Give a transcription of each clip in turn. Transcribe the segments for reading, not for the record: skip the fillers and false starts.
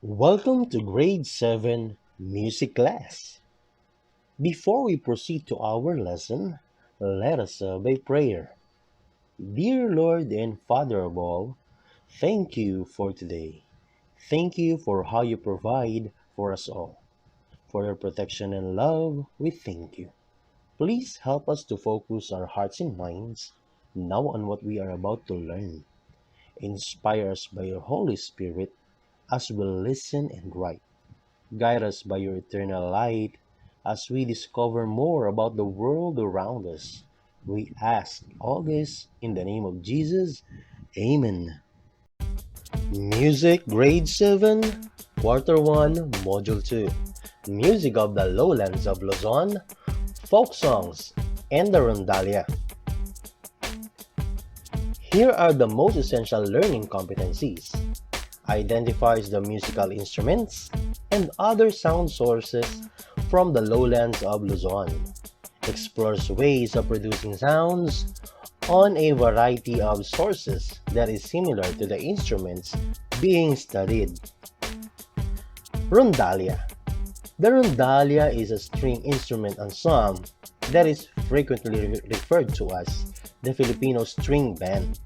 Welcome to Grade 7 Music Class. Before we proceed to our lesson, let us by prayer. Dear Lord and Father of all, thank you for today. Thank you for how you provide for us all. For your protection and love, we thank you. Please help us to focus our hearts and minds now on what we are about to learn. Inspire us by your Holy Spirit as we listen and write. Guide us by your eternal light as we discover more about the world around us. We ask all this in the name of Jesus. Amen. Music Grade 7, Quarter 1, Module 2. Music of the Lowlands of Luzon, Folksongs, and the Rondalla. Here are the most essential learning competencies. Identifies the musical instruments and other sound sources from the lowlands of Luzon. Explores ways of producing sounds on a variety of sources that is similar to the instruments being studied. Rondalla. The rondalla is a string instrument ensemble that is frequently referred to as the Filipino string band.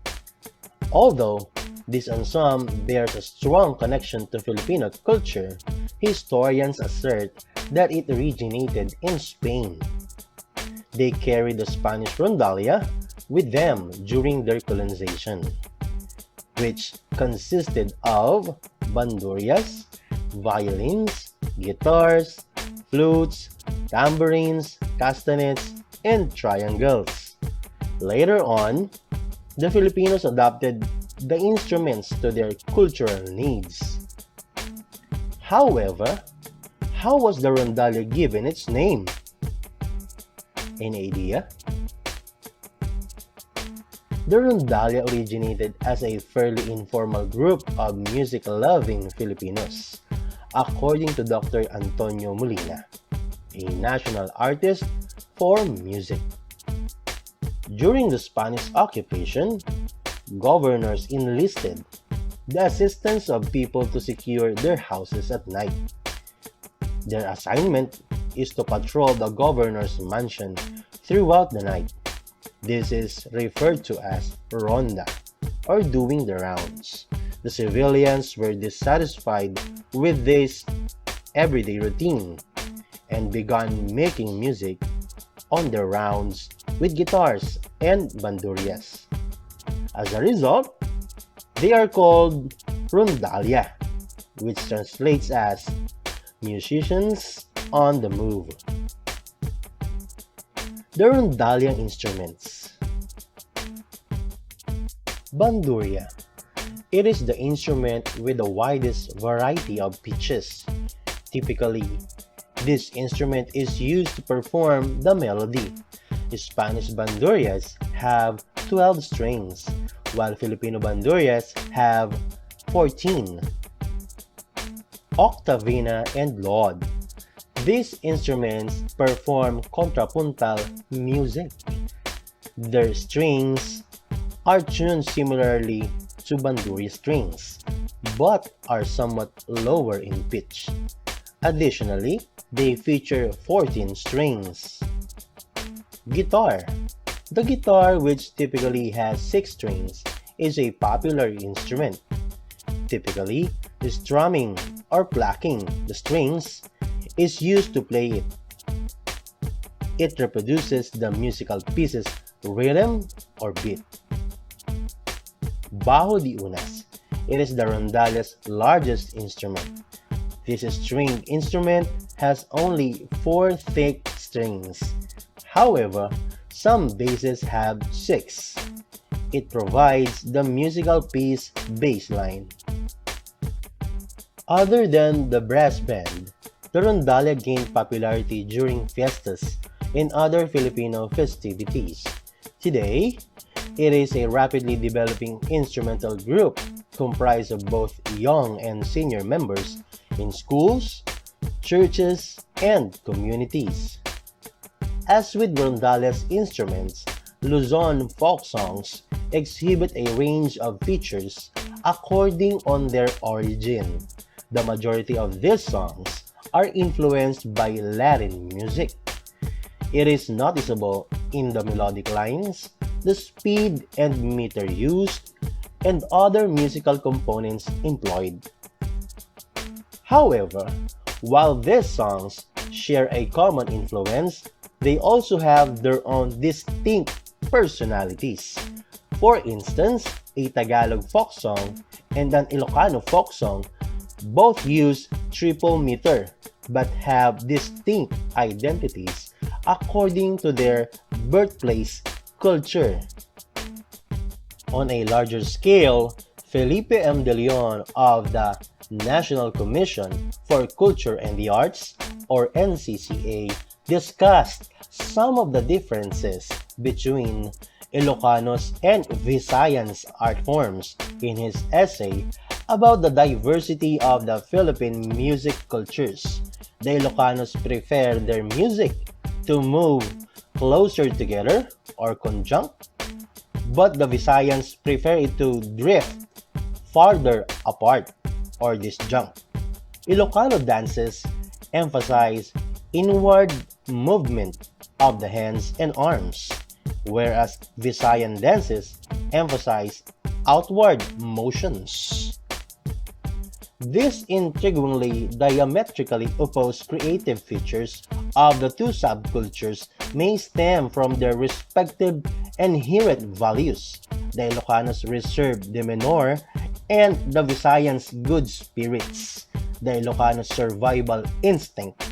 Although this ensemble bears a strong connection to Filipino culture, historians assert that it originated in Spain. They carried the Spanish rondalla with them during their colonization, which consisted of bandurrias, violins, guitars, flutes, tambourines, castanets, and triangles. Later on, the Filipinos adopted the instruments to their cultural needs. However, how was the rondalla given its name? Any idea? The rondalla originated as a fairly informal group of music-loving Filipinos, according to Dr. Antonio Molina, a national artist for music. During the Spanish occupation, governors enlisted the assistance of people to secure their houses at night. Their assignment is to patrol the governor's mansion throughout the night. This is referred to as ronda, or doing the rounds. The civilians were dissatisfied with this everyday routine and began making music on their rounds with guitars and bandurrias. As a result, they are called rondalla, which translates as musicians on the move. The rondalla instruments. Bandurria. It is the instrument with the widest variety of pitches. Typically, this instrument is used to perform the melody. Spanish bandurrias have 12 strings, while Filipino bandurrias have 14. Octavina and Laud. These instruments perform contrapuntal music. Their strings are tuned similarly to bandurria strings, but are somewhat lower in pitch. Additionally, they feature 14 strings. Guitar. The guitar, which typically has 6 strings, is a popular instrument. Typically, strumming or plucking the strings is used to play it. It reproduces the musical piece's rhythm or beat. Bajo de unas. It is the rondalla's largest instrument. This stringed instrument has only 4 thick strings. However, some basses have 6. It provides the musical piece bass line. Other than the brass band, the rondalla gained popularity during fiestas and other Filipino festivities. Today, it is a rapidly developing instrumental group comprised of both young and senior members in schools, churches, and communities. As with rondalla's instruments, Luzon folk songs exhibit a range of features according on their origin. The majority of these songs are influenced by Latin music. It is noticeable in the melodic lines, the speed and meter used, and other musical components employed. However, while these songs share a common influence, they also have their own distinct personalities. For instance, a Tagalog folk song and an Ilocano folk song both use triple meter but have distinct identities according to their birthplace culture. On a larger scale, Felipe M. De Leon of the National Commission for Culture and the Arts, or NCCA, discussed some of the differences between Ilocanos and Visayans art forms in his essay about the diversity of the Philippine music cultures. The Ilocanos prefer their music to move closer together or conjunct, but the Visayans prefer it to drift farther apart or disjunct. Ilocano dances emphasize inward movement of the hands and arms, whereas Visayan dances emphasize outward motions. These intriguingly diametrically opposed creative features of the two subcultures may stem from their respective inherent values. The Ilocanos reserve the menor and the Visayans good spirits, the Ilocanos survival instinct,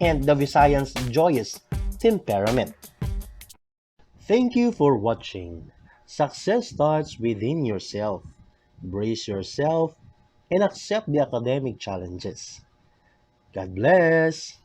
and the Visayans joyous temperament. Thank you for watching. Success starts within yourself. Brace yourself and accept the academic challenges. God bless!